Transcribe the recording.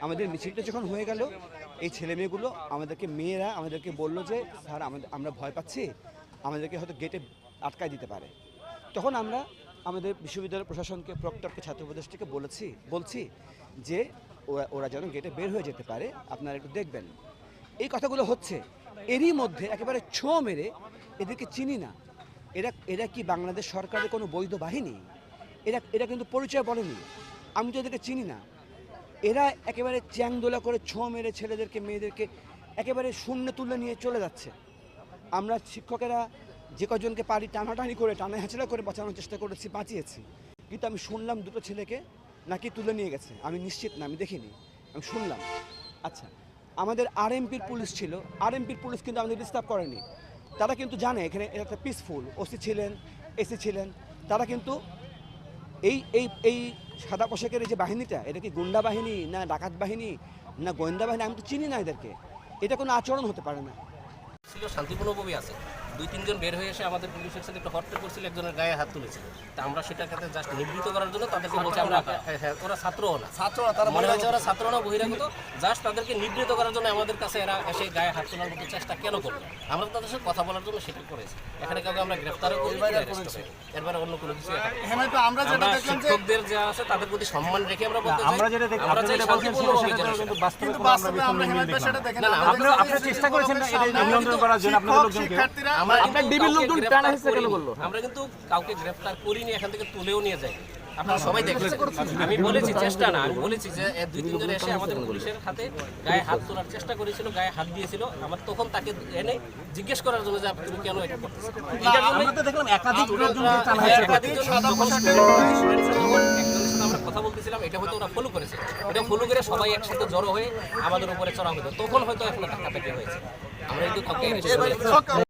আমাদের মিছিলটা যখন হয়ে গেল, এই ছেলেমেয়েগুলো মেয়েরা আমাদেরকে বলল যে স্যার আমরা ভয় পাচ্ছি, আমাদেরকে হয়তো গেটে আটকায় দিতে পারে। তখন আমরা আমাদের বিশ্ববিদ্যালয় প্রশাসনকে, প্রক্টরকে, ছাত্র উপদেষ্টাকে বলছি যে ওরা যেন গেটে বের হয়ে যেতে পারে, আপনারা একটু দেখবেন। এই কথাগুলো হচ্ছে, এরই মধ্যে একেবারে ছো মেরে, এদেরকে চিনি না, এরা কি বাংলাদেশ সরকারের কোনো বৈধ বাহিনী? এরা কিন্তু পরিচয় বলেনি, আমি তো এদেরকে চিনি না। এরা একেবারে চ্যাংদোলা করে ছো মেরে ছেলেদেরকে, মেয়েদেরকে একেবারে শূন্য তুলে নিয়ে চলে যাচ্ছে। আমরা শিক্ষকেরা যে কজনকে পারি টানাটানি করে, টানা হেঁচড়া করে বাঁচানোর চেষ্টা করেছি, বাঁচিয়েছি। কিন্তু আমি শুনলাম দুটো ছেলেকে নাকি তুলে নিয়ে গেছে। আমি নিশ্চিত না, আমি দেখিনি, আমি শুনলাম। আচ্ছা, আমাদের আরএমপির পুলিশ ছিল, আরএমপির পুলিশ কিন্তু আমাদের ডিস্টার্ব করেনি। তারা কিন্তু জানে এখানে একটা পিসফুল, ওসি ছিলেন, এসি ছিলেন, তারা কিন্তু এই সাদা পোশাকের যে বাহিনীটা, এটা কি গুন্ডা বাহিনী না ডাকাত বাহিনী না গোয়েন্দা বাহিনী? আমি তো চিনি না এদেরকে। এটা কোনো আচরণ হতে পারে না। ছিল শান্তিপূর্ণভাবে আছে, 2-3 জন বের হয়ে এসে আমাদের পুলিশের সাথে একটু হট্টগোল করছিল, একজনের গায়ে হাত তুলেছিল। তা আমরা সেটাকে জাস্ট নিবৃত্ত করার জন্য তাদেরকে বলছি আমরা ওরা ছাত্রও না, মনে হয়েছে ওরা ছাত্র না, বহিরাগত। জাস্ট তাদেরকে নিবৃত্ত করার জন্য আমাদের কাছে এরা এসে গায়ে হাত তোলার মতো চেষ্টা কেন করলো? আমরা তাদের সাথে কথা বলার জন্য সেটা করেছি। এখানে কাউকে আমরা গ্রেফতারও করি, এরপরে অন্য কোনো কিছু। আমরা শিক্ষকদের যা আছে তাদের প্রতি সম্মান রেখে আমরা বলতে চাই, আমরা চাই শান্তিপূর্ণভাবে। আমরা কিন্তু কাউকে গ্রেফতার করিনি, এখান থেকে তুলেও নিয়ে যাই। আপনারা সবাই দেখেছেন, আমি বলেছি চেষ্টা না, আমি বলেছি যে 2-3 জন এসে আমাদের পুলিশের হাতে গায়ে হাত তোলার চেষ্টা করেছিল, গায়ে হাত দিয়েছিল। আমার তখন তাকে এনে জিজ্ঞেস করার জন্য যে তুমি কেন এটা করতেছো। আমরা কথা বলতেছিলাম, এটা হয়তো ওরা ফলো করেছে, এটা ফলো করে সবাই একসাথে জড়ো হয়ে আমাদের উপরে চড়া হতো, তখন হয়তো এখন টাকাটাকি হয়েছে। আমরা কিন্তু কাউকে